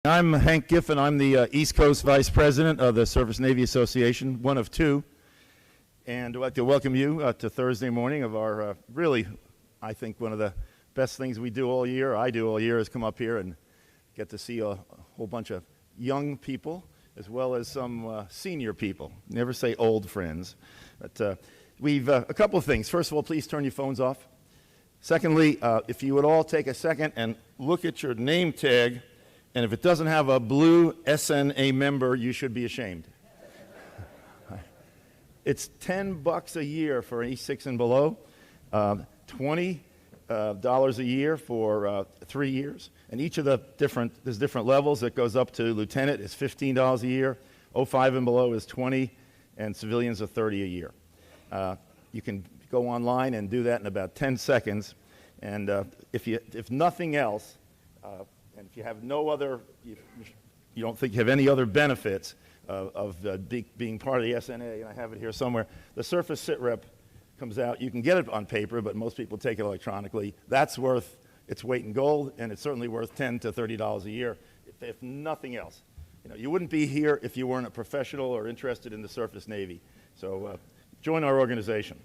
I'm Hank Giffen. I'm the East Coast Vice President of the Surface Navy Association, one of two. And I'd like to welcome you to Thursday morning of our really, I think, one of the best things we do all year, I do all year, is come up here and get to see a whole bunch of young people as well as some senior people. Never say old friends. But we've a couple of things. First of all, please turn your phones off. Secondly, if you would all take a second and look at your name tag, and if it doesn't have a blue SNA member, you should be ashamed. It's $10 a year for an E6 and below, $20 a year for 3 years. And each of the there's different levels. It goes up to lieutenant is $15 a year, 05 and below is $20, and civilians are $30 a year. You can go online and do that in about 10 seconds. And if nothing else, and if you have no other, you don't think you have any other benefits of being part of the SNA, and I have it here somewhere, the Surface Sit Rep comes out. You can get it on paper, but most people take it electronically. That's worth its weight in gold, and it's certainly worth $10 to $30 a year, if nothing else. You wouldn't be here if you weren't a professional or interested in the Surface Navy. So join our organization.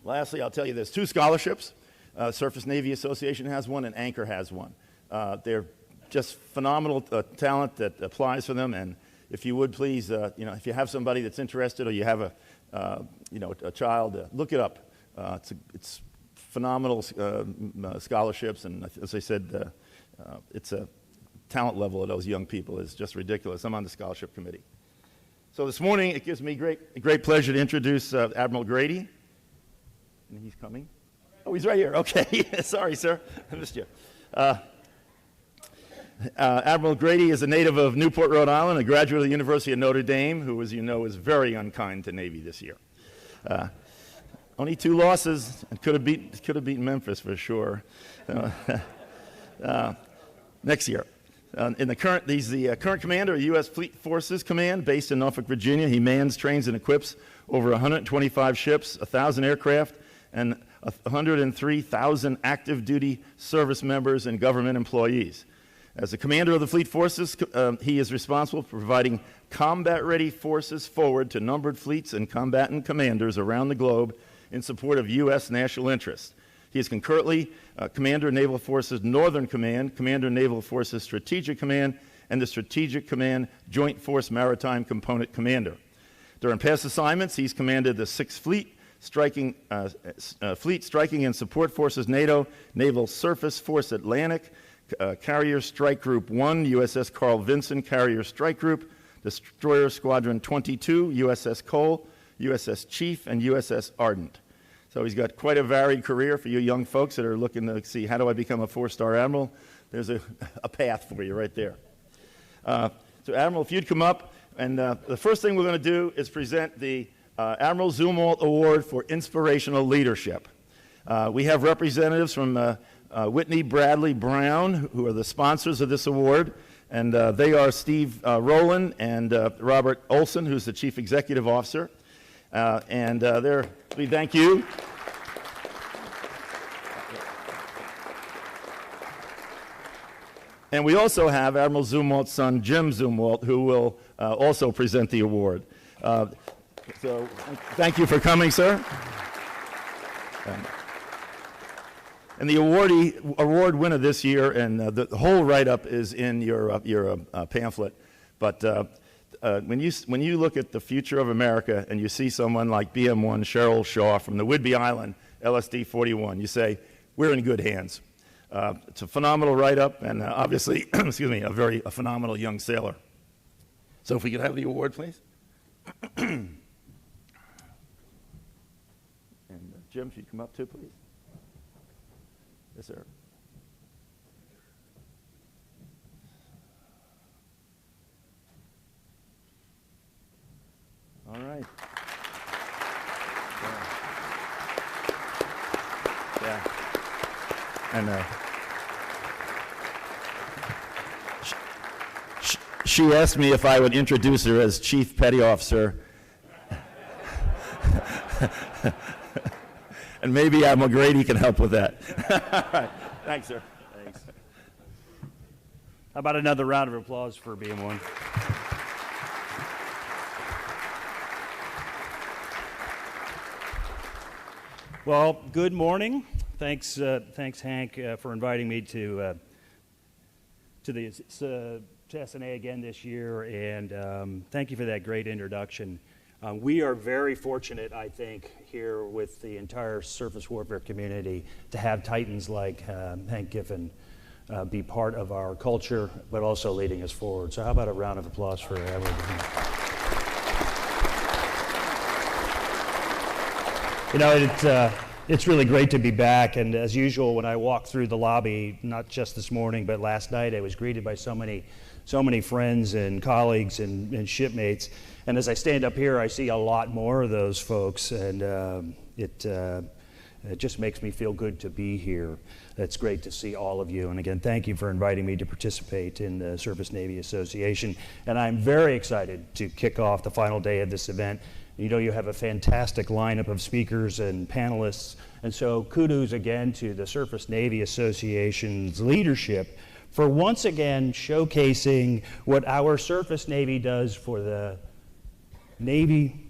Lastly, I'll tell you there's 2 scholarships. Surface Navy Association has one, and Anchor has one. They're just phenomenal talent that applies for them. And if you would please, if you have somebody that's interested, or you have a child, look it up. It's phenomenal scholarships, and as I said, it's a talent level of those young people is just ridiculous. I'm on the scholarship committee. So this morning, it gives me great pleasure to introduce Admiral Grady, and he's coming. Oh, he's right here. Okay. Sorry, sir. I missed you. Admiral Grady is a native of Newport, Rhode Island, a graduate of the University of Notre Dame, who, as you know, is very unkind to Navy this year. Only 2 losses, and could have beaten Memphis for sure. Next year. He's the current commander of U.S. Fleet Forces Command, based in Norfolk, Virginia. He mans, trains, and equips over 125 ships, 1,000 aircraft, and 103,000 active duty service members and government employees. As the commander of the Fleet Forces, he is responsible for providing combat-ready forces forward to numbered fleets and combatant commanders around the globe in support of U.S. national interests. He is concurrently Commander, Naval Forces Northern Command, Commander, Naval Forces Strategic Command, and the Strategic Command Joint Force Maritime Component Commander. During past assignments, he's commanded the 6th Fleet, Striking and Support Forces NATO, Naval Surface Force Atlantic, Carrier Strike Group 1, USS Carl Vinson Carrier Strike Group, Destroyer Squadron 22, USS Cole, USS Chief, and USS Ardent. So he's got quite a varied career for you young folks that are looking to see, how do I become a 4-star admiral? There's a path for you right there. So Admiral, if you'd come up, and the first thing we're going to do is present the Admiral Zumwalt Award for Inspirational Leadership. We have representatives from Whitney Bradley Brown, who are the sponsors of this award, and they are Steve Rowland and Robert Olson, who's the Chief Executive Officer. We thank you. And we also have Admiral Zumwalt's son, Jim Zumwalt, who will also present the award. So thank you for coming, sir. And the award winner this year, and the whole write-up is in your pamphlet. But when you look at the future of America and you see someone like BM1 Cheryl Shaw from the Whidbey Island, LSD 41, you say, we're in good hands. It's a phenomenal write-up, and obviously, excuse me, a phenomenal young sailor. So if we could have the award, please. Jim, if you'd come up too, please. Yes, sir. All right. Yeah. And she asked me if I would introduce her as Chief Petty Officer. And maybe Admiral Grady can help with that. All right. Thanks, sir. Thanks. How about another round of applause for BM1? Well, good morning. Thanks, Hank, for inviting me to the SNA again this year, and thank you for that great introduction. We are very fortunate, I think, here with the entire surface warfare community to have titans like Hank Giffen be part of our culture, but also leading us forward. So how about a round of applause for everyone? You know, it's really great to be back, and as usual, when I walk through the lobby, not just this morning, but last night, I was greeted by so many friends and colleagues and shipmates. And as I stand up here, I see a lot more of those folks, and it just makes me feel good to be here. It's great to see all of you. And again, thank you for inviting me to participate in the Surface Navy Association. And I'm very excited to kick off the final day of this event. You know, you have a fantastic lineup of speakers and panelists. And so kudos again to the Surface Navy Association's leadership for once again showcasing what our Surface Navy does for the Navy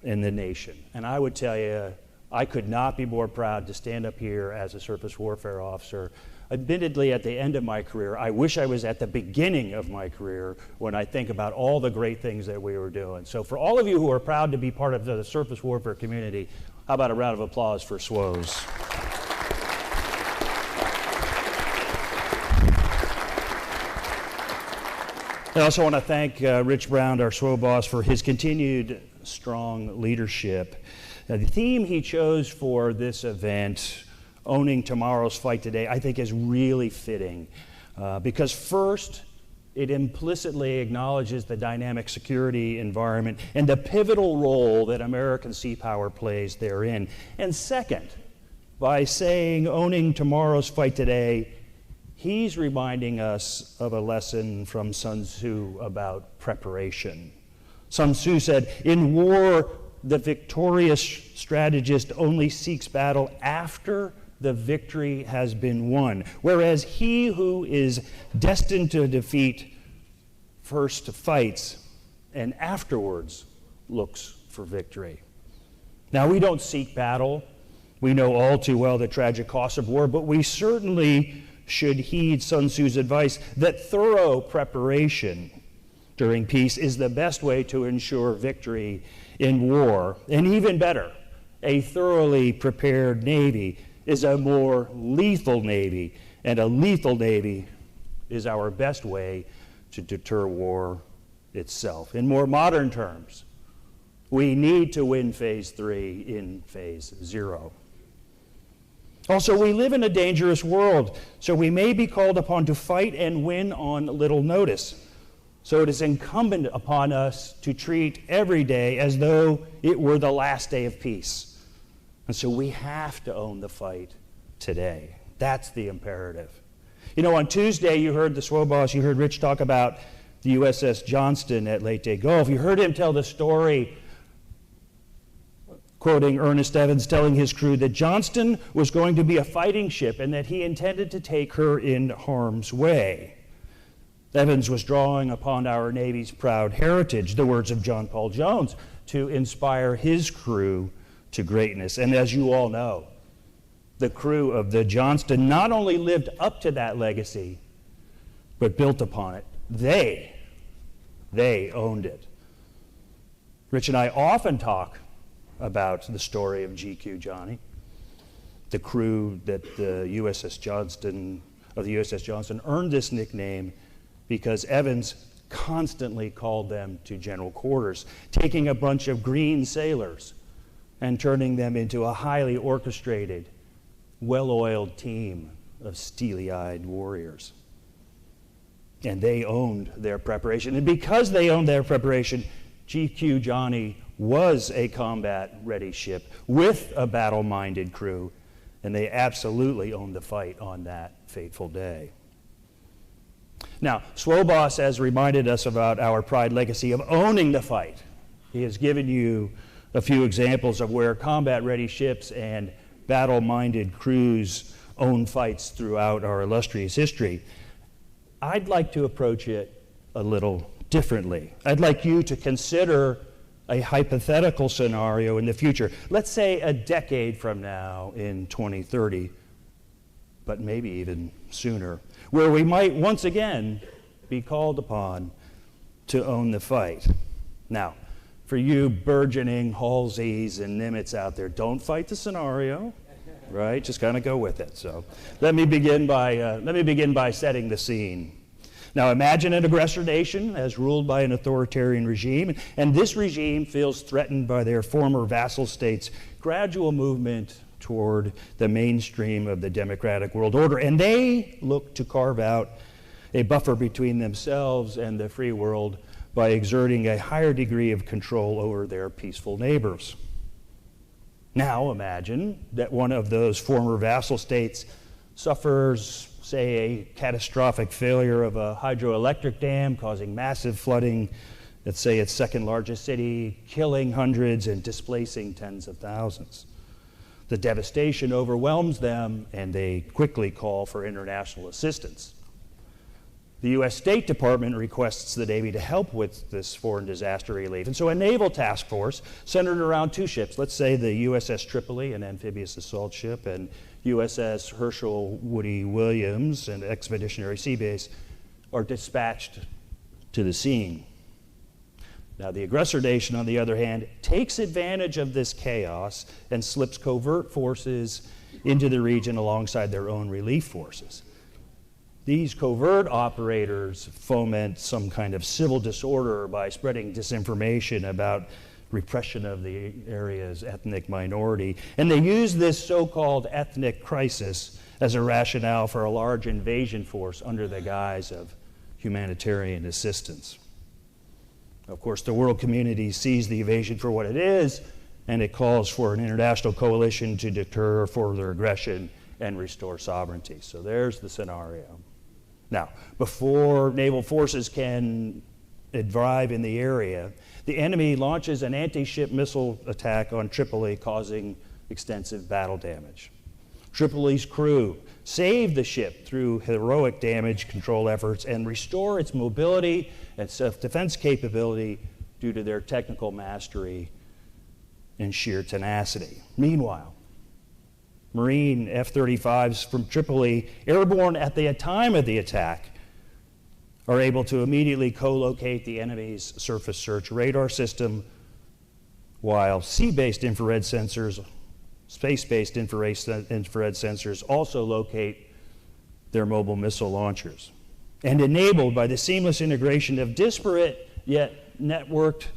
and the nation. And I would tell you, I could not be more proud to stand up here as a surface warfare officer. Admittedly, at the end of my career, I wish I was at the beginning of my career when I think about all the great things that we were doing. So for all of you who are proud to be part of the surface warfare community, how about a round of applause for SWOs? I also want to thank Rich Brown, our SWO boss, for his continued strong leadership. Now, the theme he chose for this event, Owning Tomorrow's Fight Today, I think is really fitting because first, it implicitly acknowledges the dynamic security environment and the pivotal role that American sea power plays therein. And second, by saying owning tomorrow's fight today, he's reminding us of a lesson from Sun Tzu about preparation. Sun Tzu said, in war, the victorious strategist only seeks battle after the victory has been won, whereas he who is destined to defeat first fights and afterwards looks for victory. Now, we don't seek battle. We know all too well the tragic costs of war, but we certainly should heed Sun Tzu's advice that thorough preparation during peace is the best way to ensure victory in war. And even better, a thoroughly prepared Navy is a more lethal Navy, and a lethal Navy is our best way to deter war itself. In more modern terms, we need to win phase 3 in phase 0. Also, we live in a dangerous world, so we may be called upon to fight and win on little notice. So it is incumbent upon us to treat every day as though it were the last day of peace. And so we have to own the fight today. That's the imperative. You know, on Tuesday, you heard the SWO boss, you heard Rich talk about the USS Johnston at Leyte Gulf. You heard him tell the story, quoting Ernest Evans, telling his crew that Johnston was going to be a fighting ship and that he intended to take her in harm's way. Evans was drawing upon our Navy's proud heritage, the words of John Paul Jones, to inspire his crew to greatness. And as you all know, the crew of the Johnston not only lived up to that legacy, but built upon it. They owned it. Rich and I often talk about the story of GQ Johnny, the crew that the USS Johnston earned this nickname because Evans constantly called them to general quarters, taking a bunch of green sailors and turning them into a highly orchestrated, well-oiled team of steely-eyed warriors. And they owned their preparation. And because they owned their preparation, GQ Johnny was a combat-ready ship with a battle-minded crew, and they absolutely owned the fight on that fateful day. Now, SWO boss has reminded us about our pride legacy of owning the fight. He has given you a few examples of where combat-ready ships and battle-minded crews own fights throughout our illustrious history. I'd like to approach it a little differently. I'd like you to consider a hypothetical scenario in the future. Let's say a decade from now in 2030, but maybe even sooner, where we might once again be called upon to own the fight. Now, for you burgeoning Halseys and Nimitz out there, don't fight the scenario, right? Just kind of go with it. So let me begin by setting the scene. Now imagine an aggressor nation as ruled by an authoritarian regime, and this regime feels threatened by their former vassal states' gradual movement toward the mainstream of the democratic world order, and they look to carve out a buffer between themselves and the free world by exerting a higher degree of control over their peaceful neighbors. Now imagine that one of those former vassal states suffers, say, a catastrophic failure of a hydroelectric dam causing massive flooding at, say, its second largest city, killing hundreds and displacing tens of thousands. The devastation overwhelms them, and they quickly call for international assistance. The U.S. State Department requests the Navy to help with this foreign disaster relief. And so a naval task force centered around two ships, let's say the USS Tripoli, an amphibious assault ship, and USS Herschel Woody Williams, an expeditionary sea base, are dispatched to the scene. Now, the aggressor nation, on the other hand, takes advantage of this chaos and slips covert forces into the region alongside their own relief forces. These covert operators foment some kind of civil disorder by spreading disinformation about repression of the area's ethnic minority. And they use this so-called ethnic crisis as a rationale for a large invasion force under the guise of humanitarian assistance. Of course, the world community sees the invasion for what it is, and it calls for an international coalition to deter further aggression and restore sovereignty. So there's the scenario. Now, before naval forces can arrive in the area, the enemy launches an anti-ship missile attack on Tripoli, causing extensive battle damage. Tripoli's crew save the ship through heroic damage control efforts and restore its mobility and self-defense capability due to their technical mastery and sheer tenacity. Meanwhile, Marine F-35s from Tripoli, airborne at the time of the attack, are able to immediately co-locate the enemy's surface search radar system, while sea-based infrared sensors, space-based infrared sensors also locate their mobile missile launchers. And enabled by the seamless integration of disparate yet networked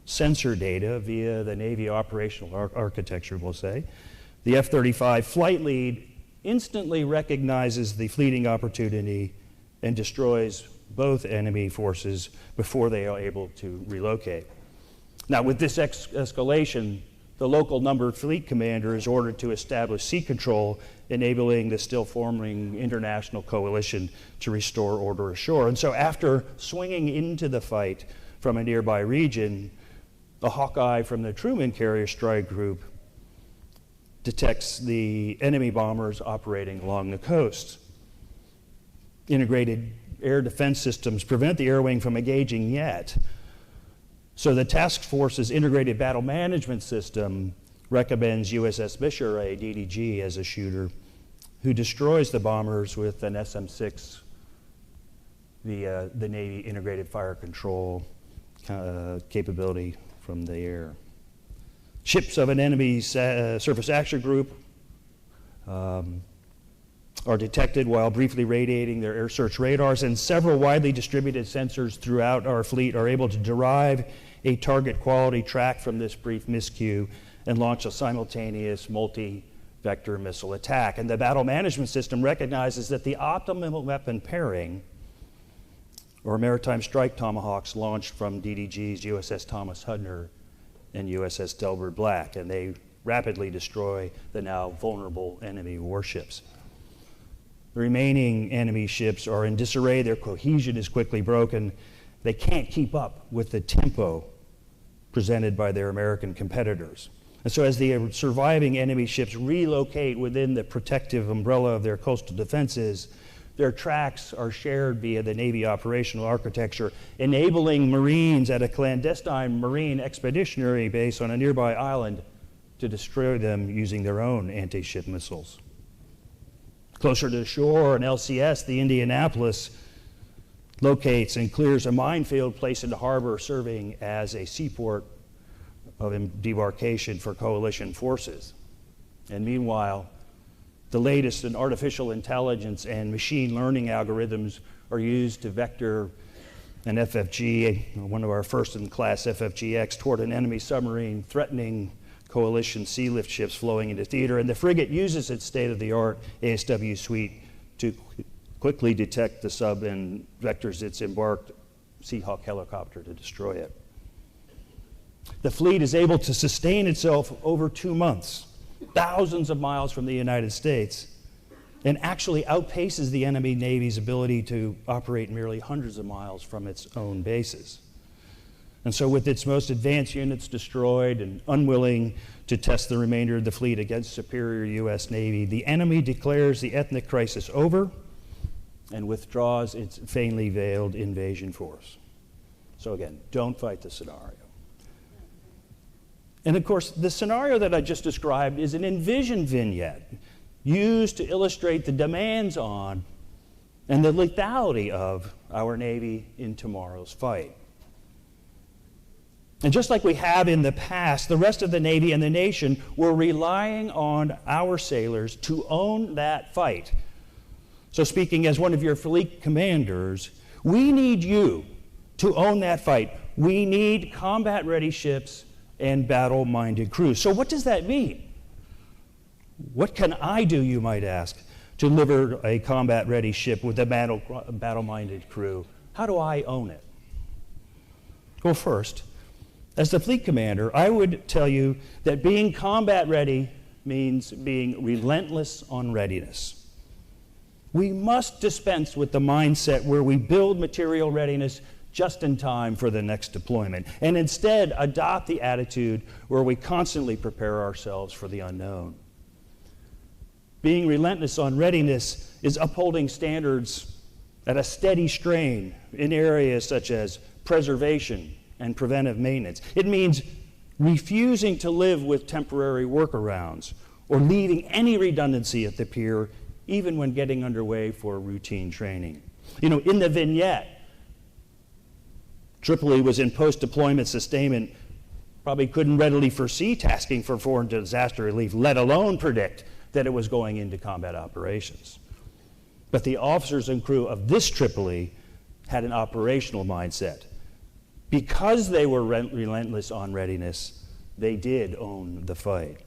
sensor data via the Navy operational architecture, we'll say, the F-35 flight lead instantly recognizes the fleeting opportunity and destroys both enemy forces before they are able to relocate. Now, with this escalation, the local numbered fleet commander is ordered to establish sea control, enabling the still forming international coalition to restore order ashore. And so after swinging into the fight from a nearby region, the Hawkeye from the Truman Carrier Strike Group detects the enemy bombers operating along the coast. Integrated air defense systems prevent the air wing from engaging yet. So the task force's integrated battle management system recommends USS Bisharay, DDG, as a shooter, who destroys the bombers with an SM-6 via the Navy integrated fire control capability from the air. Ships of an enemy surface action group are detected while briefly radiating their air search radars, and several widely distributed sensors throughout our fleet are able to derive a target quality track from this brief miscue and launch a simultaneous multi-vector missile attack. And the battle management system recognizes that the optimal weapon pairing, or maritime strike tomahawks, launched from DDG's USS Thomas Hudner and USS Delbert Black, and they rapidly destroy the now vulnerable enemy warships. The remaining enemy ships are in disarray, their cohesion is quickly broken. They can't keep up with the tempo presented by their American competitors. And so as the surviving enemy ships relocate within the protective umbrella of their coastal defenses, Their tracks are shared via the Navy operational architecture, enabling Marines at a clandestine Marine expeditionary base on a nearby island to destroy them using their own anti-ship missiles. Closer to shore, an LCS, the Indianapolis, locates and clears a minefield placed in the harbor, serving as a seaport of debarkation for coalition forces. And meanwhile, the latest in artificial intelligence and machine learning algorithms are used to vector an FFG, one of our first-in-class FFGX, toward an enemy submarine, threatening coalition sea lift ships flowing into theater. And the frigate uses its state-of-the-art ASW suite to quickly detect the sub and vectors its embarked Seahawk helicopter to destroy it. The fleet is able to sustain itself over 2 months, thousands of miles from the United States, and actually outpaces the enemy Navy's ability to operate merely hundreds of miles from its own bases. And so with its most advanced units destroyed and unwilling to test the remainder of the fleet against superior U.S. Navy, the enemy declares the ethnic crisis over and withdraws its faintly veiled invasion force. So again, don't fight the scenario. And of course, the scenario that I just described is an envision vignette used to illustrate the demands on and the lethality of our Navy in tomorrow's fight. And just like we have in the past, the rest of the Navy and the nation were relying on our sailors to own that fight. So speaking as one of your fleet commanders, we need you to own that fight. We need combat-ready ships and battle-minded crews. So what does that mean? What can I do, you might ask, to deliver a combat-ready ship with a battle-minded crew? How do I own it? Well, first, as the fleet commander, I would tell you that being combat-ready means being relentless on readiness. We must dispense with the mindset where we build material readiness just in time for the next deployment, and instead adopt the attitude where we constantly prepare ourselves for the unknown. Being relentless on readiness is upholding standards at a steady strain in areas such as preservation and preventive maintenance. It means refusing to live with temporary workarounds or leaving any redundancy at the pier, even when getting underway for routine training. You know, in the vignette, Tripoli was in post-deployment sustainment, probably couldn't readily foresee tasking for foreign disaster relief, let alone predict that it was going into combat operations. But the officers and crew of this Tripoli had an operational mindset. Because they were relentless on readiness, they did own the fight.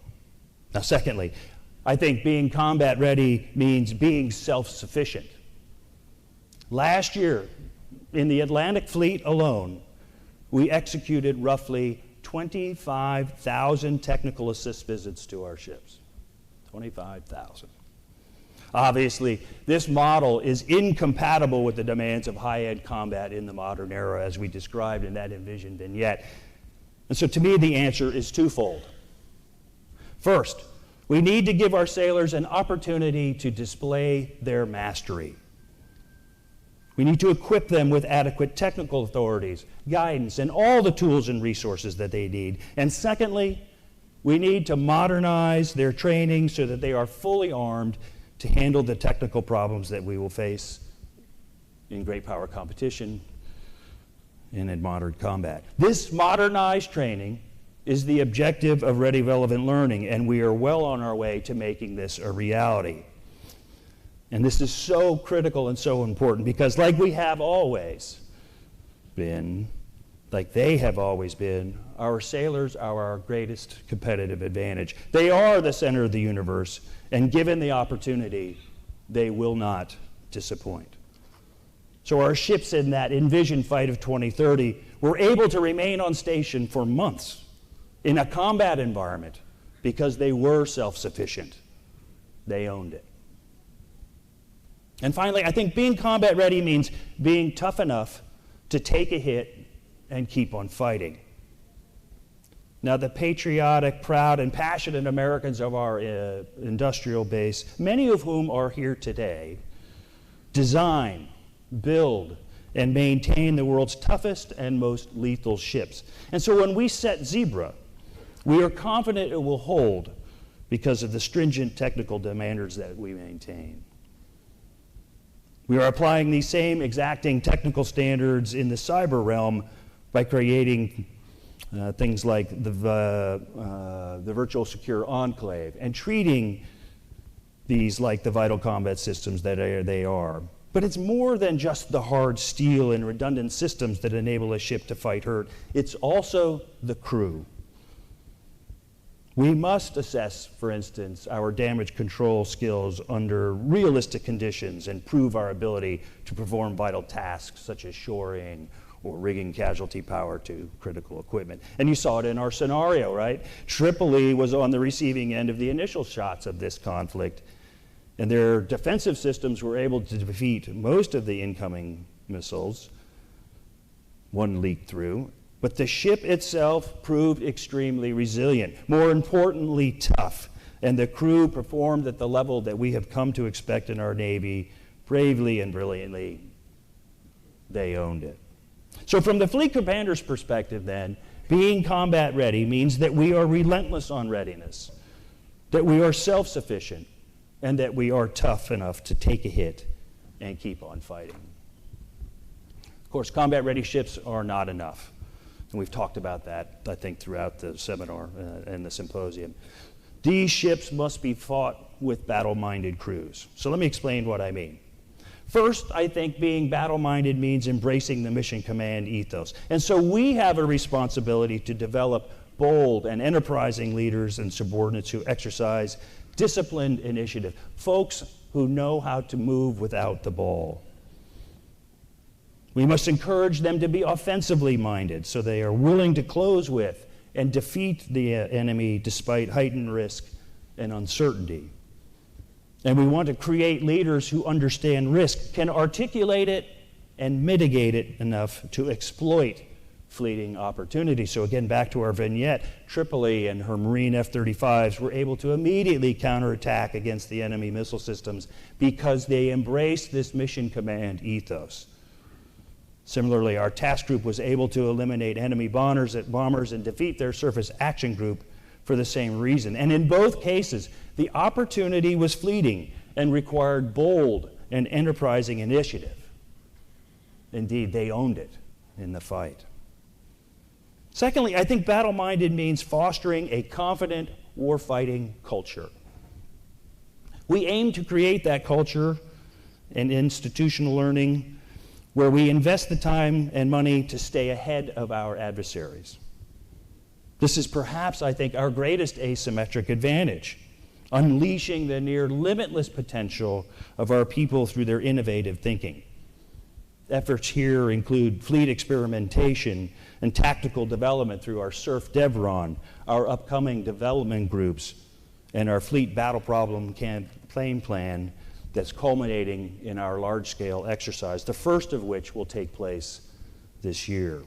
Now, secondly, I think being combat ready means being self-sufficient. Last year, in the Atlantic Fleet alone, we executed roughly 25,000 technical assist visits to our ships. 25,000. Obviously, this model is incompatible with the demands of high-end combat in the modern era, as we described in that envisioned vignette. And so to me, the answer is twofold. First, we need to give our sailors an opportunity to display their mastery. We need to equip them with adequate technical authorities, guidance, and all the tools and resources that they need. And secondly, we need to modernize their training so that they are fully armed to handle the technical problems that we will face in great power competition and in modern combat. This modernized training is the objective of Ready Relevant Learning, and we are well on our way to making this a reality. And this is so critical and so important because like we have always been, like they have always been, our sailors are our greatest competitive advantage. They are the center of the universe, and given the opportunity, they will not disappoint. So our ships in that envisioned fight of 2030 were able to remain on station for months in a combat environment because they were self-sufficient. They owned it. And finally, I think being combat ready means being tough enough to take a hit and keep on fighting. Now, the patriotic, proud, and passionate Americans of our industrial base, many of whom are here today, design, build, and maintain the world's toughest and most lethal ships. And so when we set Zebra, we are confident it will hold because of the stringent technical demands that we maintain. We are applying these same exacting technical standards in the cyber realm by creating things like the virtual secure enclave and treating these like the vital combat systems that they are. But it's more than just the hard steel and redundant systems that enable a ship to fight hurt. It's also the crew. We must assess, for instance, our damage control skills under realistic conditions and prove our ability to perform vital tasks such as shoring or rigging casualty power to critical equipment. And you saw it in our scenario, right? Tripoli was on the receiving end of the initial shots of this conflict, and their defensive systems were able to defeat most of the incoming missiles. One leaked through. But the ship itself proved extremely resilient, more importantly, tough, and the crew performed at the level that we have come to expect in our Navy, bravely and brilliantly. They owned it. So from the fleet commander's perspective then, being combat ready means that we are relentless on readiness, that we are self-sufficient, and that we are tough enough to take a hit and keep on fighting. Of course, combat-ready ships are not enough. And we've talked about that, I think, throughout the seminar and the symposium. These ships must be fought with battle-minded crews. So let me explain what I mean. First, I think being battle-minded means embracing the mission command ethos. And so we have a responsibility to develop bold and enterprising leaders and subordinates who exercise disciplined initiative, folks who know how to move without the ball. We must encourage them to be offensively minded so they are willing to close with and defeat the enemy despite heightened risk and uncertainty. And we want to create leaders who understand risk, can articulate it, and mitigate it enough to exploit fleeting opportunities. So again, back to our vignette, Tripoli and her Marine F-35s were able to immediately counterattack against the enemy missile systems because they embraced this mission command ethos. Similarly, our task group was able to eliminate enemy bombers and defeat their surface action group for the same reason. And in both cases, the opportunity was fleeting and required bold and enterprising initiative. Indeed, they owned it in the fight. Secondly, I think battle-minded means fostering a confident warfighting culture. We aim to create that culture and institutional learning where we invest the time and money to stay ahead of our adversaries. This is perhaps, I think, our greatest asymmetric advantage, unleashing the near limitless potential of our people through their innovative thinking. Efforts here include fleet experimentation and tactical development through our SURF Devron, our upcoming development groups, and our fleet battle problem campaign plan that's culminating in our large-scale exercise, the first of which will take place this year.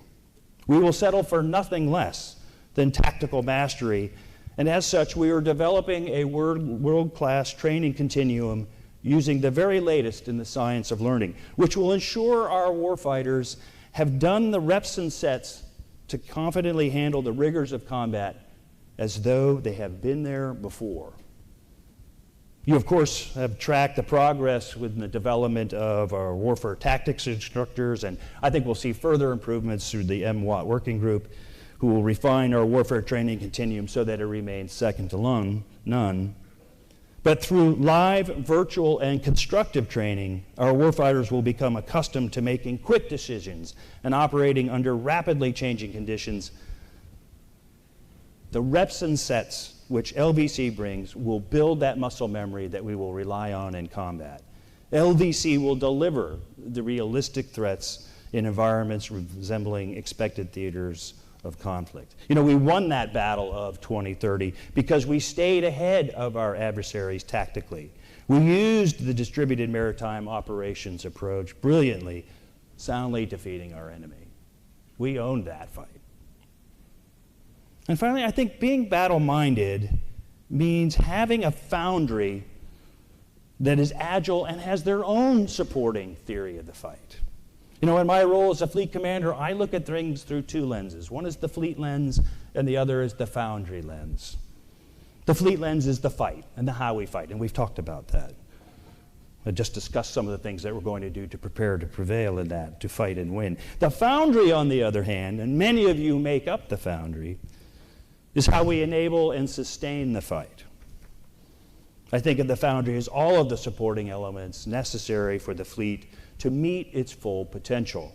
We will settle for nothing less than tactical mastery, and as such, we are developing a world-class training continuum using the very latest in the science of learning, which will ensure our warfighters have done the reps and sets to confidently handle the rigors of combat as though they have been there before. You, of course, have tracked the progress with the development of our warfare tactics instructors, and I think we'll see further improvements through the MWAT working group, who will refine our warfare training continuum so that it remains second to none. But through live, virtual, and constructive training, our warfighters will become accustomed to making quick decisions and operating under rapidly changing conditions. The reps and sets which LVC brings will build that muscle memory that we will rely on in combat. LVC will deliver the realistic threats in environments resembling expected theaters of conflict. You know, we won that battle of 2030 because we stayed ahead of our adversaries tactically. We used the distributed maritime operations approach brilliantly, soundly defeating our enemy. We owned that fight. And finally, I think being battle-minded means having a foundry that is agile and has their own supporting theory of the fight. You know, in my role as a fleet commander, I look at things through two lenses. One is the fleet lens, and the other is the foundry lens. The fleet lens is the fight and the how we fight, and we've talked about that. I just discussed some of the things that we're going to do to prepare to prevail in that, to fight and win. The foundry, on the other hand, and many of you make up the foundry, is how we enable and sustain the fight. I think of the foundry as all of the supporting elements necessary for the fleet to meet its full potential.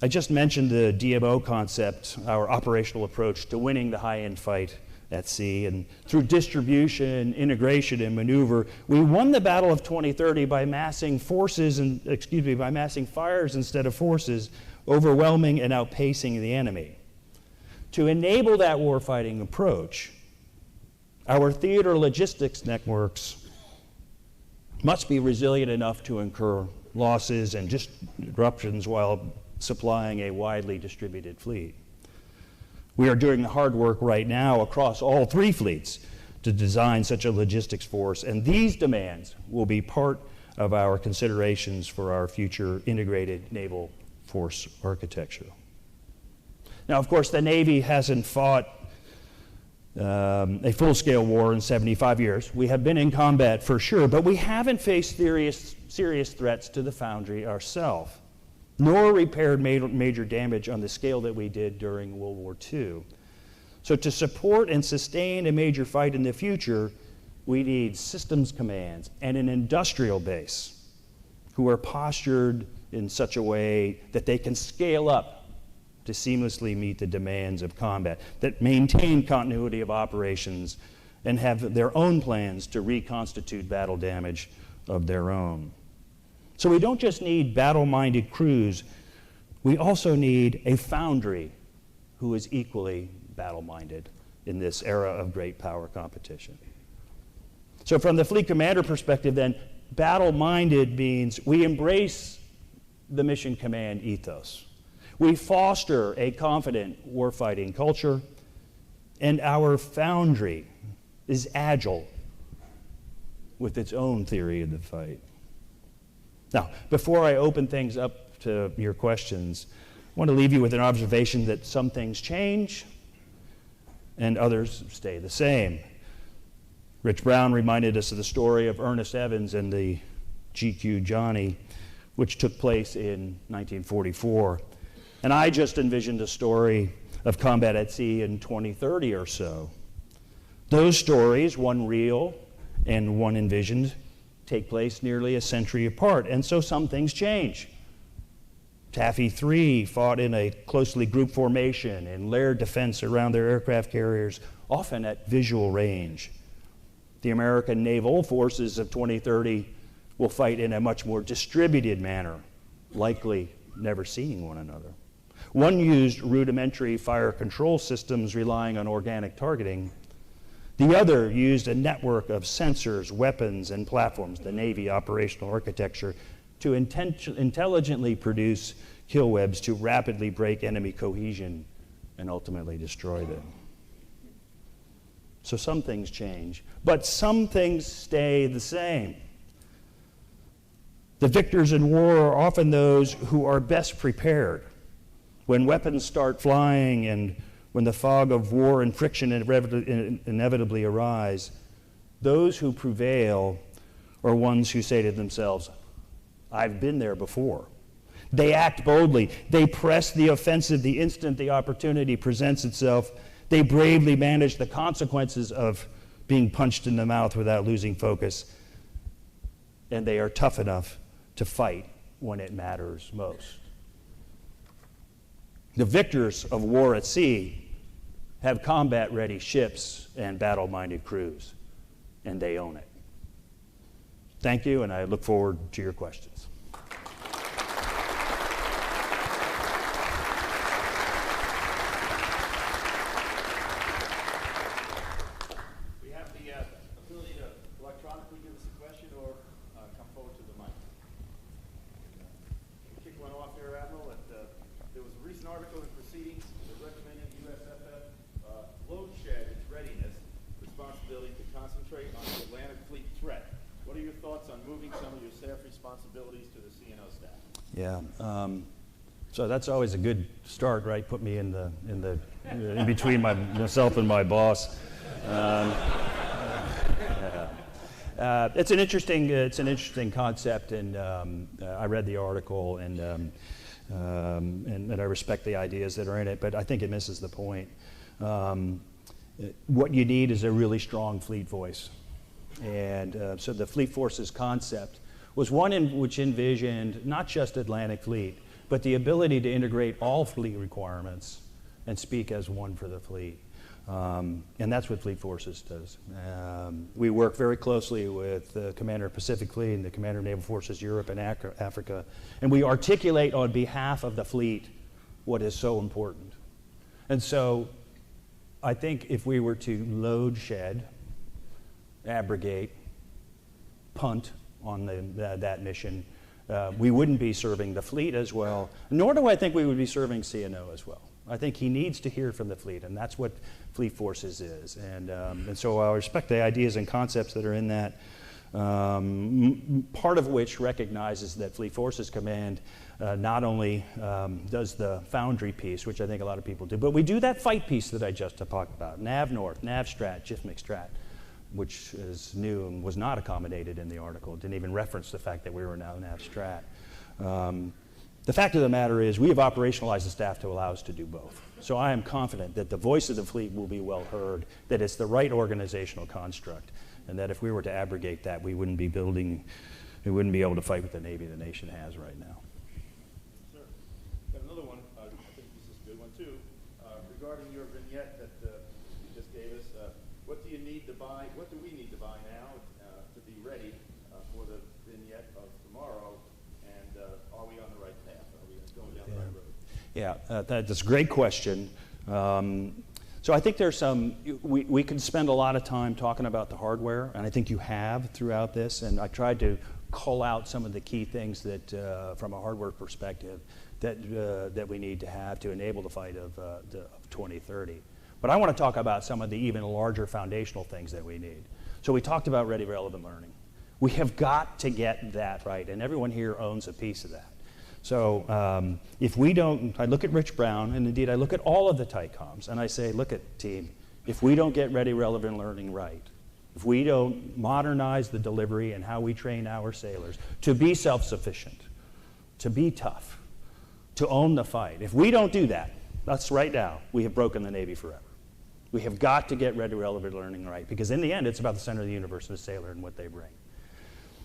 I just mentioned the DMO concept, our operational approach to winning the high-end fight at sea, and through distribution, integration, and maneuver, we won the Battle of 2030 by massing fires instead of forces, overwhelming and outpacing the enemy. To enable that warfighting approach, our theater logistics networks must be resilient enough to incur losses and disruptions while supplying a widely distributed fleet. We are doing the hard work right now across all three fleets to design such a logistics force, and these demands will be part of our considerations for our future integrated naval force architecture. Now, of course, the Navy hasn't fought a full-scale war in 75 years. We have been in combat for sure, but we haven't faced serious threats to the foundry ourselves, nor repaired major damage on the scale that we did during World War II. So to support and sustain a major fight in the future, we need systems commands and an industrial base who are postured in such a way that they can scale up to seamlessly meet the demands of combat, that maintain continuity of operations and have their own plans to reconstitute battle damage of their own. So we don't just need battle-minded crews, we also need a foundry who is equally battle-minded in this era of great power competition. So from the fleet commander perspective then, battle-minded means we embrace the mission command ethos. We foster a confident warfighting culture, and our foundry is agile with its own theory of the fight. Now, before I open things up to your questions, I want to leave you with an observation that some things change and others stay the same. Rich Brown reminded us of the story of Ernest Evans and the GQ Johnny, which took place in 1944. And I just envisioned a story of combat at sea in 2030 or so. Those stories, one real and one envisioned, take place nearly a century apart, and so some things change. Taffy 3 fought in a closely grouped formation in layered defense around their aircraft carriers, often at visual range. The American naval forces of 2030 will fight in a much more distributed manner, likely never seeing one another. One used rudimentary fire control systems relying on organic targeting. The other used a network of sensors, weapons, and platforms, the Navy operational architecture, to intelligently produce kill webs to rapidly break enemy cohesion and ultimately destroy them. So some things change, but some things stay the same. The victors in war are often those who are best prepared. When weapons start flying and when the fog of war and friction inevitably arise, those who prevail are ones who say to themselves, I've been there before. They act boldly. They press the offensive the instant the opportunity presents itself. They bravely manage the consequences of being punched in the mouth without losing focus. And they are tough enough to fight when it matters most. The victors of war at sea have combat-ready ships and battle-minded crews, and they own it. Thank you, and I look forward to your questions. We have the ability to electronically give us a question or come forward to the mic. Kick one off here, Admiral. There was a recent article in Proceedings that recommended USFF load shed its readiness responsibility to concentrate on the Atlantic Fleet threat. What are your thoughts on moving some of your staff responsibilities to the CNO staff? Yeah. So that's always a good start, right? Put me in between myself and my boss. It's an interesting concept, and I read the article, and I respect the ideas that are in it, but I think it misses the point. What you need is a really strong fleet voice, and so the Fleet Forces concept was one which envisioned not just Atlantic Fleet, but the ability to integrate all fleet requirements and speak as one for the fleet. And that's what Fleet Forces does. We work very closely with the Commander of Pacific Fleet and the Commander of Naval Forces Europe and Africa, and we articulate on behalf of the fleet what is so important. And so I think if we were to load, shed, abrogate, punt on that mission, we wouldn't be serving the fleet as well, nor do I think we would be serving CNO as well. I think he needs to hear from the fleet, and that's what Fleet Forces is. And so I respect the ideas and concepts that are in that, part of which recognizes that Fleet Forces Command not only does the foundry piece, which I think a lot of people do, but we do that fight piece that I just talked about, NAV North, NAV Strat, JIFMIC Strat, which is new and was not accommodated in the article. It didn't even reference the fact that we were now NAV Strat. The fact of the matter is we have operationalized the staff to allow us to do both. So I am confident that the voice of the fleet will be well heard, that it's the right organizational construct, and that if we were to abrogate that, we wouldn't be able to fight with the Navy the nation has right now. Sir, got another one. I think this is a good one too. Regarding your vignette that you just gave us, what do you need to buy? What do we need to buy now to be ready for the vignette of tomorrow? And are we on the right path? Are we going down the right road? Yeah, that's a great question. So I think there's we could spend a lot of time talking about the hardware, and I think you have throughout this, and I tried to cull out some of the key things that, from a hardware perspective, that we need to have to enable the fight of 2030. But I want to talk about some of the even larger foundational things that we need. So we talked about ready, relevant learning. We have got to get that right, and everyone here owns a piece of that. So if we don't, I look at Rich Brown, and indeed I look at all of the TICOMs, and I say, look at team, if we don't get ready, relevant learning right, if we don't modernize the delivery and how we train our sailors to be self-sufficient, to be tough, to own the fight, if we don't do that, that's right now, we have broken the Navy forever. We have got to get ready, relevant learning right, because in the end, it's about the center of the universe and the sailor and what they bring.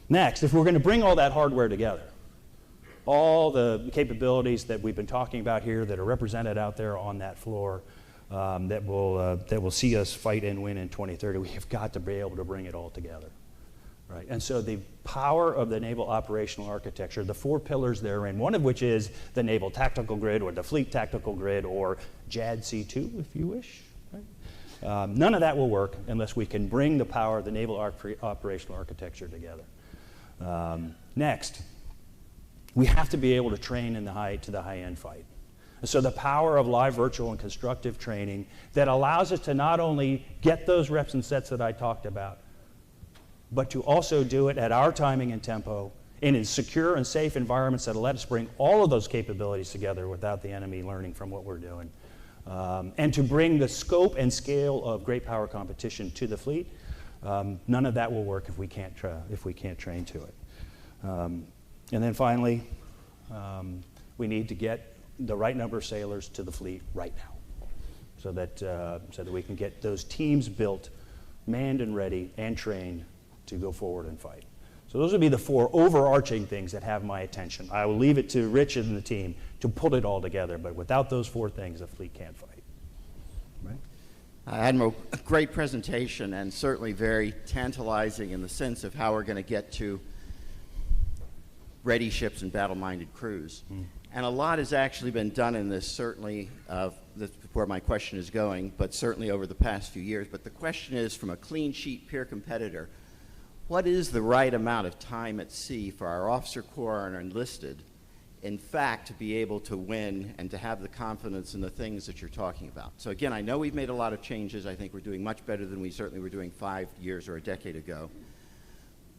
Next, if we're going to bring all that hardware together, all the capabilities that we've been talking about here that are represented out there on that floor that will see us fight and win in 2030, we have got to be able to bring it all together. Right? And so the power of the naval operational architecture, the four pillars therein, one of which is the naval tactical grid or the fleet tactical grid or JADC2, if you wish. Right? None of that will work unless we can bring the power of the naval operational architecture together. Next, we have to be able to train in the high-end fight. So the power of live, virtual, and constructive training that allows us to not only get those reps and sets that I talked about, but to also do it at our timing and tempo in secure and safe environments that will let us bring all of those capabilities together without the enemy learning from what we're doing. And to bring the scope and scale of great power competition to the fleet. None of that will work if we can't train to it. And then finally, we need to get the right number of sailors to the fleet right now, so that we can get those teams built, manned and ready, and trained to go forward and fight. So those would be the four overarching things that have my attention. I will leave it to Rich and the team to pull it all together, but without those four things, the fleet can't fight. Right? Admiral, a great presentation, and certainly very tantalizing in the sense of how we're going to get to ready ships and battle-minded crews. And a lot has actually been done in this, certainly, that's where my question is going, but certainly over the past few years. But the question is, from a clean sheet peer competitor, what is the right amount of time at sea for our officer corps and our enlisted in fact, to be able to win and to have the confidence in the things that you're talking about. So again, I know we've made a lot of changes. I think we're doing much better than we certainly were doing 5 years or a decade ago.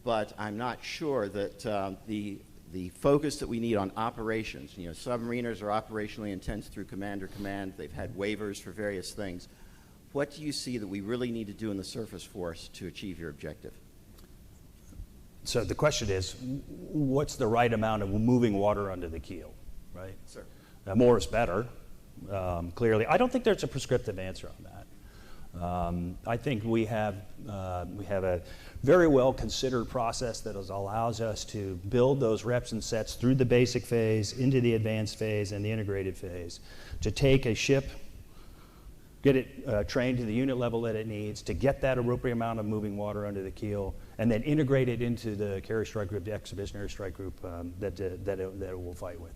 But I'm not sure that the focus that we need on operations, submariners are operationally intense through commander command. They've had waivers for various things. What do you see that we really need to do in the surface force to achieve your objective? So the question is, what's the right amount of moving water under the keel, right? Sir. More is better, clearly. I don't think there's a prescriptive answer on that. I think we have a very well considered process that allows us to build those reps and sets through the basic phase, into the advanced phase, and the integrated phase, to take a ship, get it trained to the unit level that it needs, to get that appropriate amount of moving water under the keel, and then integrate it into the carrier strike group, the expeditionary strike group that it will fight with.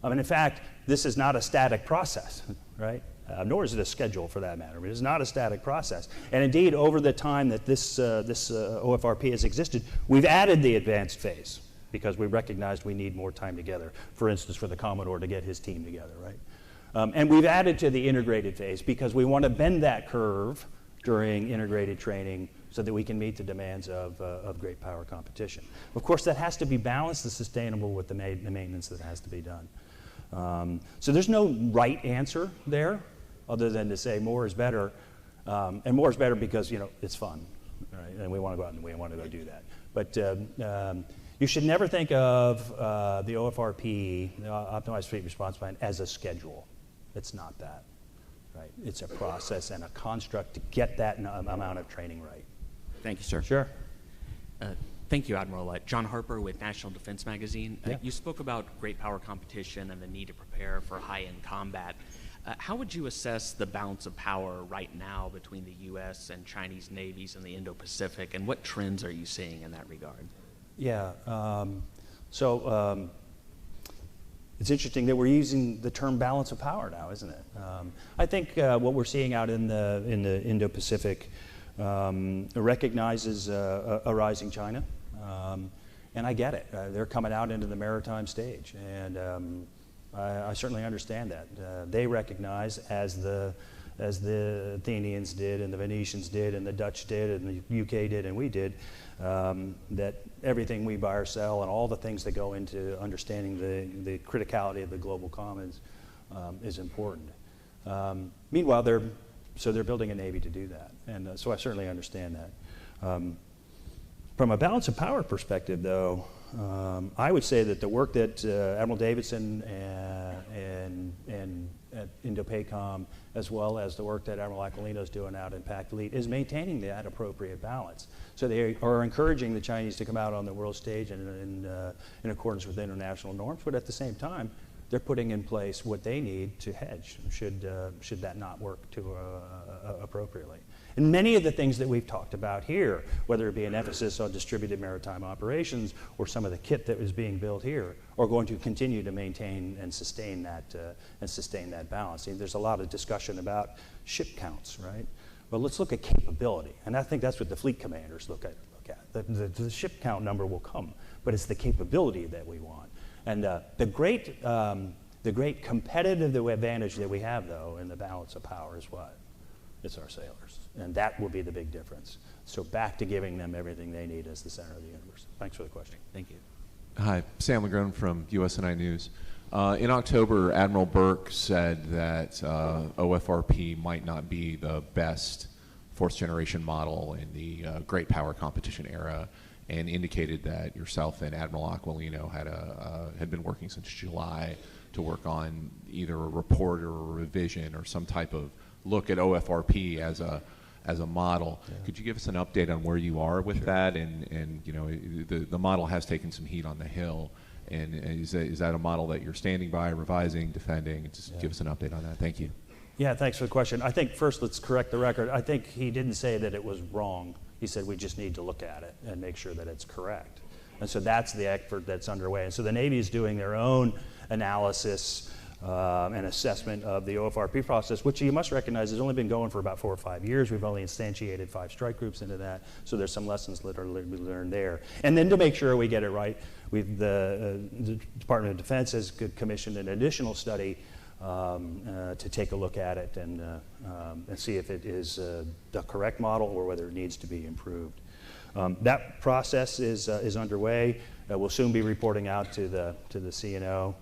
In fact, this is not a static process, right? Nor is it a schedule for that matter. It is not a static process. And indeed, over the time that this OFRP has existed, we've added the advanced phase because we recognized we need more time together. For instance, for the Commodore to get his team together, right? And we've added to the integrated phase because we want to bend that curve during integrated training so that we can meet the demands of great power competition. Of course, that has to be balanced and sustainable with the maintenance that has to be done. So there's no right answer there other than to say more is better. And more is better because, it's fun, right? And we want to go out and we want to go do that. But you should never think of the OFRP, the Optimized Fleet Response Plan, as a schedule. It's not that, right? It's a process and a construct to get that amount of training right. Thank you, sir. Sure. Thank you, Admiral. John Harper with National Defense Magazine. Yeah. You spoke about great power competition and the need to prepare for high-end combat. How would you assess the balance of power right now between the U.S. and Chinese navies in the Indo-Pacific, and what trends are you seeing in that regard? Yeah. It's interesting that we're using the term balance of power now, isn't it? I think what we're seeing out in the Indo-Pacific recognizes a rising China, and I get it. They're coming out into the maritime stage, and I certainly understand that. They recognize, as the Athenians did, and the Venetians did, and the Dutch did, and the UK did, and we did, that everything we buy or sell and all the things that go into understanding the criticality of the global commons is important. Meanwhile, they're building a navy to do that, and so I certainly understand that. From a balance of power perspective, though, I would say that the work that Admiral Davidson and at Indo-PACOM, as well as the work that Admiral Aquilino is doing out in PAC Elite, is maintaining that appropriate balance. So they are encouraging the Chinese to come out on the world stage in accordance with international norms, but at the same time, they're putting in place what they need to hedge should that not work appropriately. And many of the things that we've talked about here, whether it be an emphasis on distributed maritime operations or some of the kit that was being built here, are going to continue to maintain and sustain that balance. And there's a lot of discussion about ship counts, right? Well, let's look at capability, and I think that's what the fleet commanders look at. The ship count number will come, but it's the capability that we want. And the great competitive advantage that we have, though, in the balance of power is what? It's our sailors. And that will be the big difference. So back to giving them everything they need as the center of the universe. Thanks for the question. Thank you. Hi, Sam Legrone from USNI News. In October, Admiral Burke said that OFRP might not be the best fourth-generation model in the great power competition era, and indicated that yourself and Admiral Aquilino had been working since July to work on either a report or a revision or some type of look at OFRP as a model. Yeah. Could you give us an update on where you are with that? And the model has taken some heat on the Hill. And is that a model that you're standing by, revising, defending? Just give us an update on that. Thank you. Yeah, thanks for the question. I think first let's correct the record. I think he didn't say that it was wrong. He said we just need to look at it and make sure that it's correct. And so that's the effort that's underway. And so the Navy is doing their own analysis and assessment of the OFRP process, which you must recognize has only been going for about 4 or 5 years. We've only instantiated 5 strike groups into that, so there's some lessons that are learned there. And then to make sure we get it right, the Department of Defense has commissioned an additional study to take a look at it and see if it is the correct model or whether it needs to be improved. That process is underway. We'll soon be reporting out to the CNO.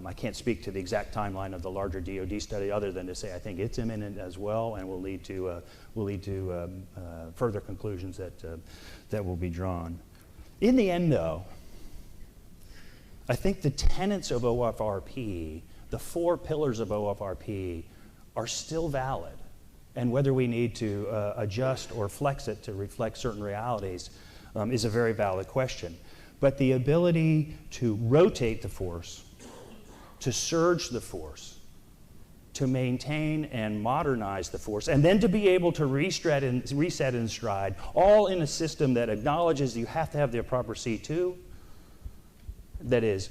I can't speak to the exact timeline of the larger DoD study other than to say I think it's imminent as well and will lead to further conclusions that will be drawn. In the end, though, I think the tenets of OFRP, the 4 pillars of OFRP, are still valid. And whether we need to adjust or flex it to reflect certain realities is a very valid question. But the ability to rotate the force, to surge the force, to maintain and modernize the force, and then to be able to reset in stride, all in a system that acknowledges you have to have the proper C2, that is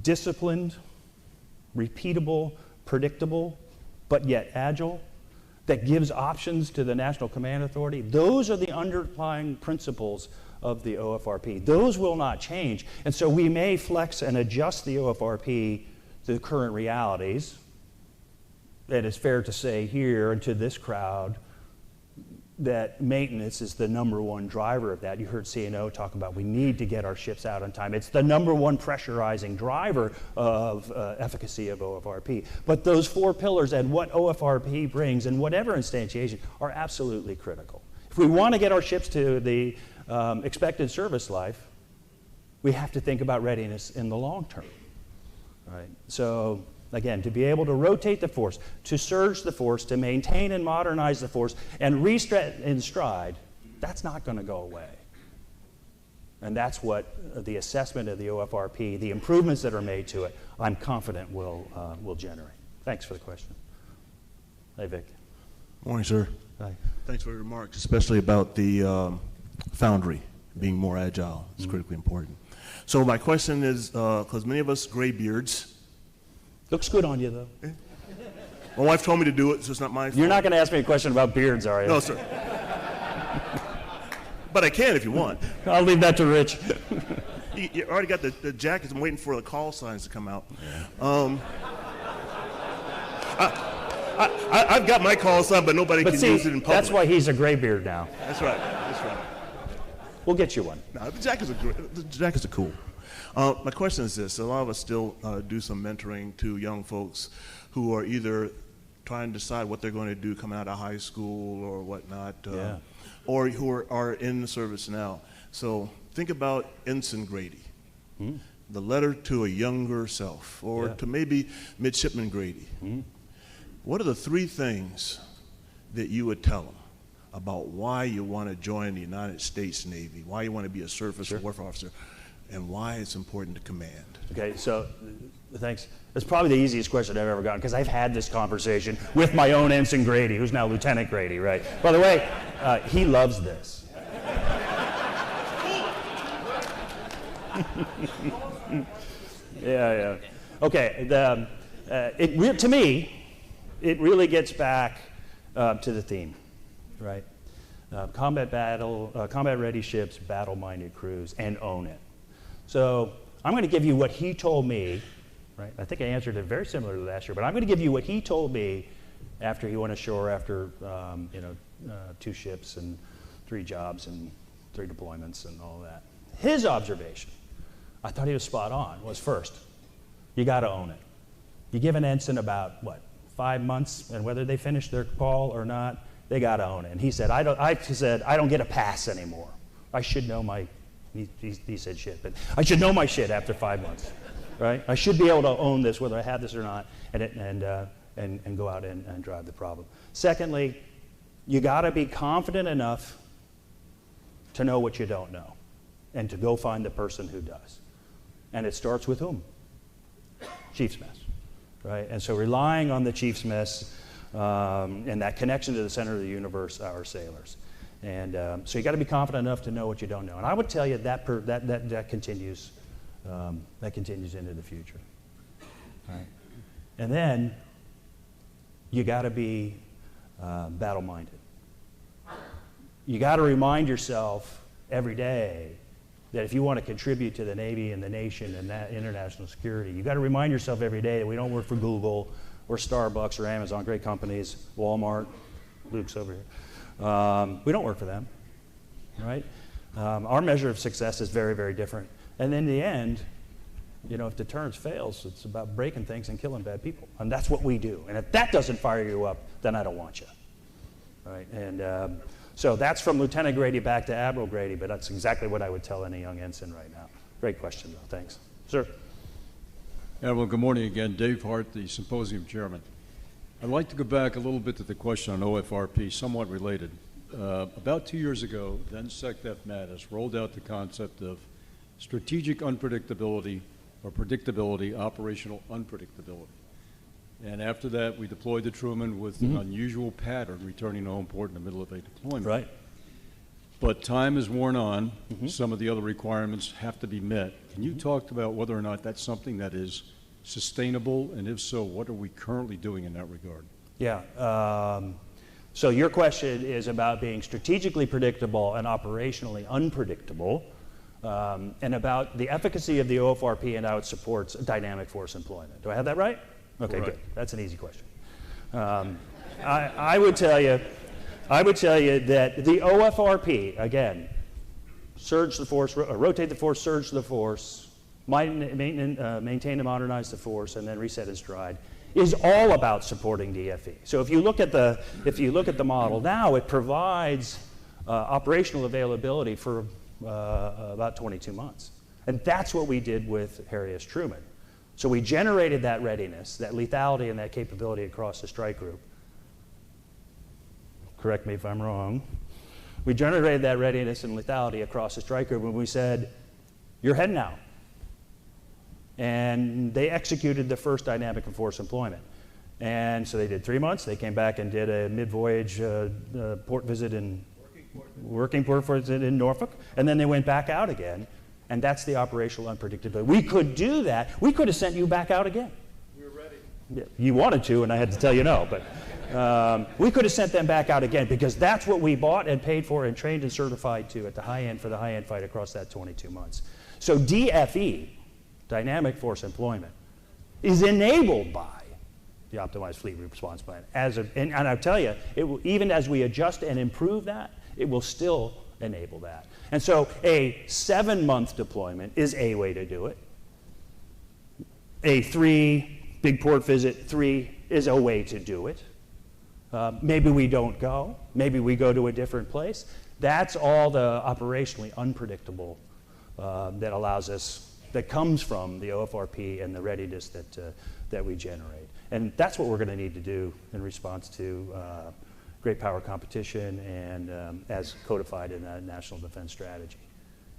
disciplined, repeatable, predictable, but yet agile, that gives options to the National Command Authority. Those are the underlying principles of the OFRP. Those will not change. And so we may flex and adjust the OFRP to the current realities. And it's fair to say here and to this crowd that maintenance is the #1 driver of that. You heard CNO talk about we need to get our ships out on time. It's the #1 pressurizing driver of efficacy of OFRP. But those 4 pillars and what OFRP brings and whatever instantiation are absolutely critical. If we want to get our ships to the expected service life, we have to think about readiness in the long term. Right? So again, to be able to rotate the force, to surge the force, to maintain and modernize the force, and reset in stride, that's not going to go away. And that's what the assessment of the OFRP, the improvements that are made to it, I'm confident will generate. Thanks for the question. Hey, Vic. Morning, sir. Hi. Thanks for your remarks, especially about the foundry being more agile. It's critically important. So my question is, because many of us gray beards. Looks good on you, though. My wife told me to do it, so it's not my fault. You're not going to ask me a question about beards, are you? No, sir. But I can if you want. I'll leave that to Rich. You already got the jackets. I'm waiting for the call signs to come out. I've got my call sign, but nobody can use it in public. That's why he's a gray beard now. That's right. That's right. We'll get you one. No, the jackets are cool. My question is this. A lot of us still do some mentoring to young folks who are either trying to decide what they're going to do coming out of high school or whatnot, or who are in the service now. So think about Ensign Grady, the letter to a younger self, or to maybe Midshipman Grady. What are the 3 things that you would tell them about why you want to join the United States Navy, why you want to be a surface warfare officer, and why it's important to command? Okay, so thanks. That's probably the easiest question I've ever gotten, because I've had this conversation with my own Ensign Grady, who's now Lieutenant Grady, right? By the way, he loves this. Yeah. Okay, to me, it really gets back to the theme, right? Combat ready ships, battle-minded crews, and own it. So I'm going to give you what he told me, right? I think I answered it very similar to last year, but I'm going to give you what he told me after he went ashore after 2 ships and 3 jobs and 3 deployments and all that. His observation, I thought he was spot on, was first, you got to own it. You give an ensign about, 5 months, and whether they finish their call or not, they got to own it. And he said, I don't get a pass anymore. I should know my, he said shit, but I should know my shit after 5 months, right? I should be able to own this, whether I have this or not, and go out and drive the problem. Secondly, you got to be confident enough to know what you don't know, and to go find the person who does. And it starts with whom? Chief's mess, right? And so relying on the chief's mess and that connection to the center of the universe, our sailors. And so you got to be confident enough to know what you don't know. And I would tell you that continues into the future. All right. And then you got to be battle-minded. You got to remind yourself every day that if you want to contribute to the Navy and the nation and that international security, you got to remind yourself every day that we don't work for Google or Starbucks or Amazon, great companies, Walmart, Luke's over here. We don't work for them, right? Our measure of success is very, very different. And in the end, you know, if deterrence fails, it's about breaking things and killing bad people. And that's what we do. And if that doesn't fire you up, then I don't want you, right? And so that's from Lieutenant Grady back to Admiral Grady, but that's exactly what I would tell any young ensign right now. Great question, though. Thanks. Sir? Admiral, good morning again. Dave Hart, the Symposium Chairman. I'd like to go back a little bit to the question on OFRP, somewhat related. About 2 years ago, then SecDef Mattis rolled out the concept of strategic unpredictability or predictability, operational unpredictability. And after that, we deployed the Truman with an unusual pattern, returning home port in the middle of a deployment. Right. But time is worn on. Some of the other requirements have to be met. Can you talk about whether or not that's something that is sustainable? And if so, what are we currently doing in that regard? Yeah. So your question is about being strategically predictable and operationally unpredictable, and about the efficacy of the OFRP and how it supports dynamic force employment. Do I have that right? Okay, Correct. good. That's an easy question. I would tell you that the OFRP, again, surge the force, rotate the force, surge the force, maintain and modernize the force, and then reset in stride, is all about supporting DFE. So if you look at the model now, it provides operational availability for about 22 months, and that's what we did with Harry S. Truman. So we generated that readiness, that lethality, and that capability across the strike group. Correct me if I'm wrong. We generated that readiness and lethality across the strike group when we said, "You're heading out." And they executed the first dynamic and force employment. And so they did 3 months. They came back and did a mid-voyage port visit in working port visit in Norfolk, and then they went back out again. And that's the operational unpredictability. We could do that. We could have sent you back out again. We were ready. Yeah, you wanted to, and I had to tell you no. But we could have sent them back out again because that's what we bought and paid for and trained and certified to at the high end for the high end fight across that 22 months. So DFE, dynamic force employment, is enabled by the optimized fleet response plan. And I'll tell you, even as we adjust and improve that, it will still enable that. And so a 7-month deployment is a way to do it. A 3 big port visit, 3 is a way to do it. Maybe we don't go. Maybe we go to a different place. That's all the operationally unpredictable that allows us, that comes from the OFRP and the readiness that we generate. And that's what we're going to need to do in response to great power competition and as codified in the National Defense Strategy.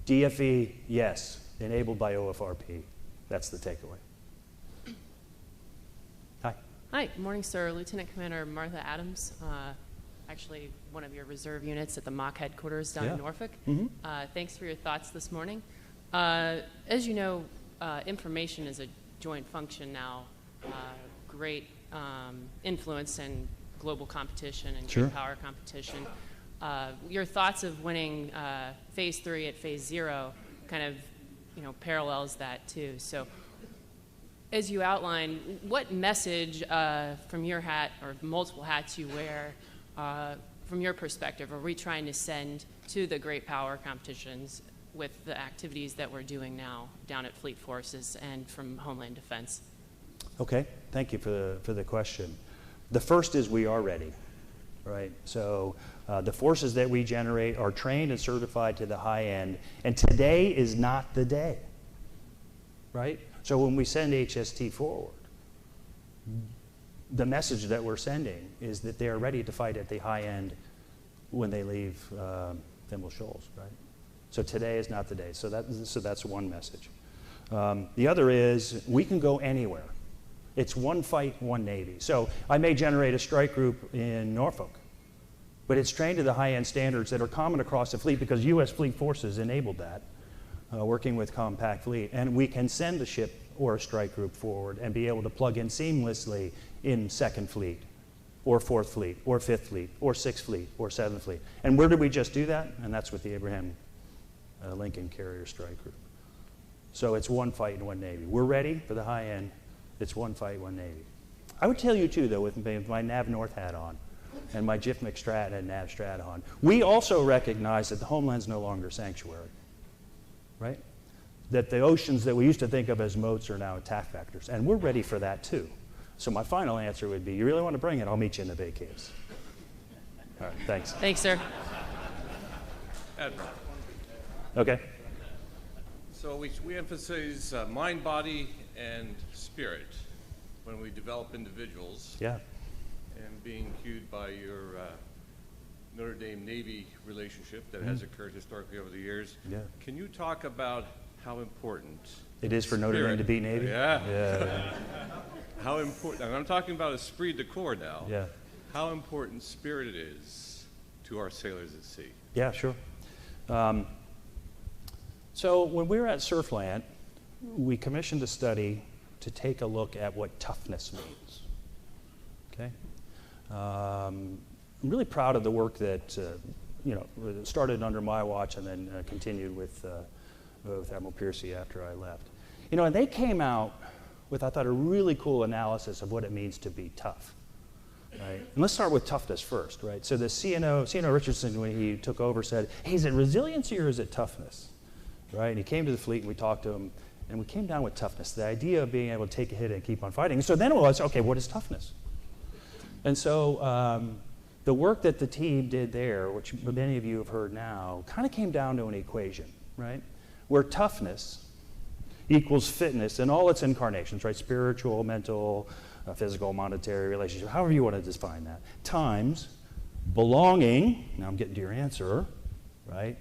DFE, yes, enabled by OFRP. That's the takeaway. Hi. Hi, good morning, sir. Lieutenant Commander Martha Adams, actually one of your reserve units at the MOC headquarters down in Norfolk. Thanks for your thoughts this morning. As you know, information is a joint function now, great influence and global competition and great power competition. Your thoughts of winning phase 3 at phase 0 kind of, parallels that too. So as you outline, what message from your hat or multiple hats you wear, from your perspective, are we trying to send to the great power competitions with the activities that we're doing now down at Fleet Forces and from Homeland Defense? Okay, thank you for the question. The first is we are ready, right? So the forces that we generate are trained and certified to the high end, and today is not the day, right? So when we send HST forward, the message that we're sending is that they are ready to fight at the high end when they leave Thimble Shoals, right? So today is not the day. So that's one message. The other is we can go anywhere. It's one fight, one Navy. So I may generate a strike group in Norfolk, but it's trained to the high-end standards that are common across the fleet because U.S. Fleet Forces enabled that, working with Compact Fleet. And we can send the ship or a strike group forward and be able to plug in seamlessly in 2nd Fleet, or 4th Fleet, or 5th Fleet, or 6th Fleet, or 7th Fleet. And where did we just do that? And that's with the Abraham Lincoln Carrier Strike Group. So it's one fight and one Navy. We're ready for the high end. It's one fight, one Navy. I would tell you too, though, with my NAV North hat on and my JIF McStrat and NAV Strat on, we also recognize that the homeland's no longer sanctuary, right? That the oceans that we used to think of as moats are now attack vectors, and we're ready for that too. So my final answer would be, you really want to bring it, I'll meet you in the Bay Caves. All right, thanks. Thanks, sir. Admiral. Okay. So we emphasize mind, body, and spirit when we develop individuals. Yeah. And being cued by your Notre Dame Navy relationship that has occurred historically over the years. Yeah. Can you talk about how important it is for Notre Dame to beat Navy? Yeah. How important, and I'm talking about esprit de corps now. Yeah. How important spirit it is to our sailors at sea. Yeah, sure. So when we were at Surfland, we commissioned a study to take a look at what toughness means. Okay? I'm really proud of the work that started under my watch and then continued with Admiral Piercy after I left. And they came out with, I thought, a really cool analysis of what it means to be tough. Right? And let's start with toughness first, right? So the CNO Richardson, when he took over, said, hey, is it resiliency or is it toughness? Right? And he came to the fleet and we talked to him, and we came down with toughness, the idea of being able to take a hit and keep on fighting. And so then it was, okay, what is toughness? And so the work that the team did there, which many of you have heard now, kind of came down to an equation, right? Where toughness equals fitness in all its incarnations, right? Spiritual, mental, physical, monetary, relationship, however you want to define that, times belonging, now I'm getting to your answer, right?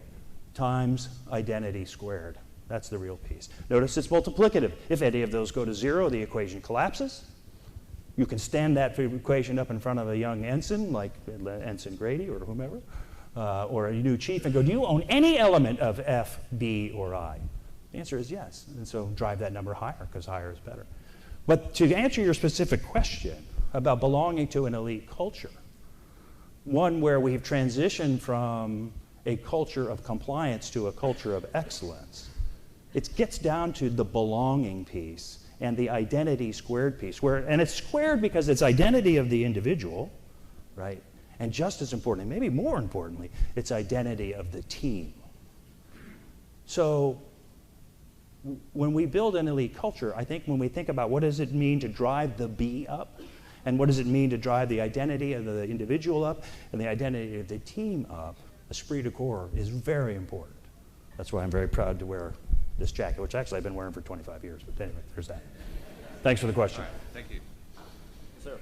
Times identity squared. That's the real piece. Notice it's multiplicative. If any of those go to 0, the equation collapses. You can stand that equation up in front of a young ensign, like Ensign Grady or whomever, or a new chief, and go, do you own any element of F, B, or I? The answer is yes. And so drive that number higher, because higher is better. But to answer your specific question about belonging to an elite culture, one where we've transitioned from a culture of compliance to a culture of excellence, it gets down to the belonging piece and the identity squared piece, and it's squared because it's identity of the individual, right? And just as importantly, maybe more importantly, it's identity of the team. So when we build an elite culture, I think when we think about what does it mean to drive the B up, and what does it mean to drive the identity of the individual up and the identity of the team up, esprit de corps is very important. That's why I'm very proud to wear this jacket, which actually I've been wearing for 25 years. But anyway, there's that. Thanks for the question. All right, thank you. Sir,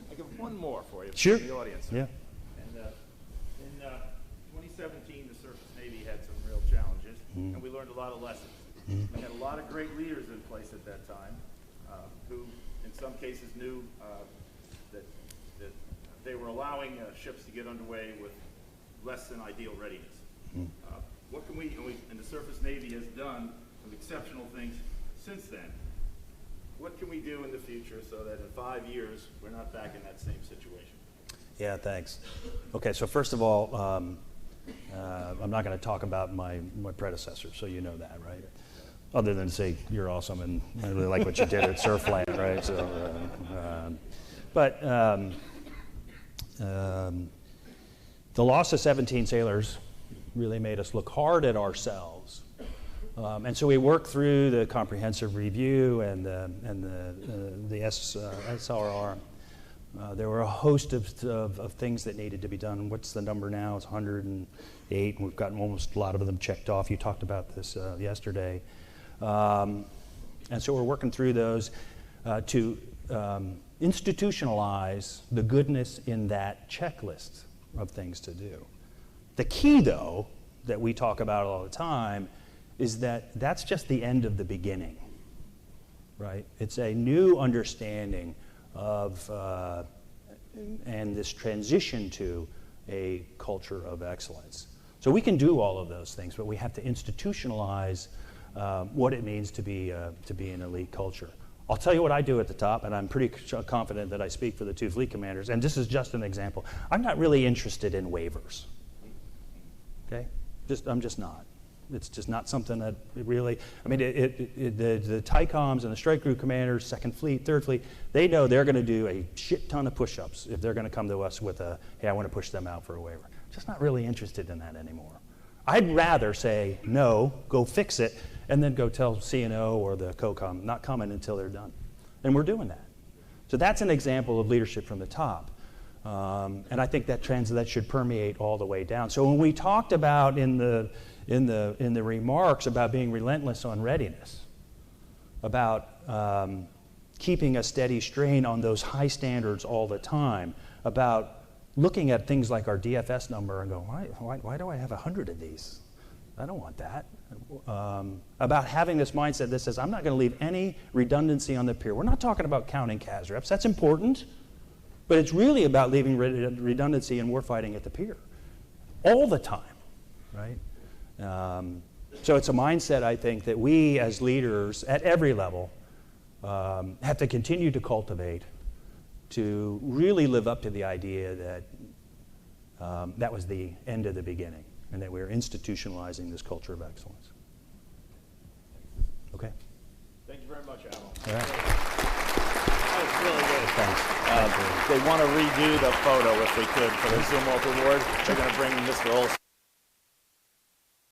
I got one more for you Sure. from the audience. Yeah. And in 2017, the Surface Navy had some real challenges, and we learned a lot of lessons. We had a lot of great leaders in place at that time who, in some cases, knew that they were allowing ships to get underway with less than ideal readiness. What can and the Surface Navy has done some exceptional things since then. What can we do in the future so that in 5 years we're not back in that same situation? Yeah, thanks. Okay, so first of all, I'm not going to talk about my predecessor, so you know that, right? Other than say you're awesome and I really like what you did at Surfland, right? So, the loss of 17 sailors really made us look hard at ourselves. And so we worked through the comprehensive review and the SRR. There were a host of things that needed to be done. What's the number now? It's 108, and we've gotten almost a lot of them checked off. You talked about this yesterday. And so we're working through those to institutionalize the goodness in that checklist of things to do. The key, though, that we talk about all the time is that that's just the end of the beginning, right? It's a new understanding of and this transition to a culture of excellence. So we can do all of those things, but we have to institutionalize what it means to be an elite culture. I'll tell you what I do at the top, and I'm pretty confident that I speak for the two fleet commanders, and this is just an example. I'm not really interested in waivers. Okay? I'm just not. It's just not something that really, I mean, the TICOMs and the strike group commanders, Second Fleet, Third Fleet, they know they're going to do a shit ton of push-ups if they're going to come to us with hey, I want to push them out for a waiver. I'm just not really interested in that anymore. I'd rather say, no, go fix it, and then go tell CNO or the COCOM, not coming until they're done. And we're doing that. So that's an example of leadership from the top. And I think that should permeate all the way down. So when we talked about in the remarks about being relentless on readiness, about keeping a steady strain on those high standards all the time, about looking at things like our DFS number and going, why do I have 100 of these? I don't want that. About having this mindset that says, I'm not going to leave any redundancy on the pier. We're not talking about counting CAS reps. That's important. But it's really about leaving redundancy and warfighting at the pier all the time, right? So it's a mindset, I think, that we as leaders at every level have to continue to cultivate to really live up to the idea that that was the end of the beginning and that we're institutionalizing this culture of excellence. Okay? Thank you very much, Alan. All right. That was really good. Thanks. They want to redo the photo if we could for the Zoom Award. They're going to bring Mr. Olson.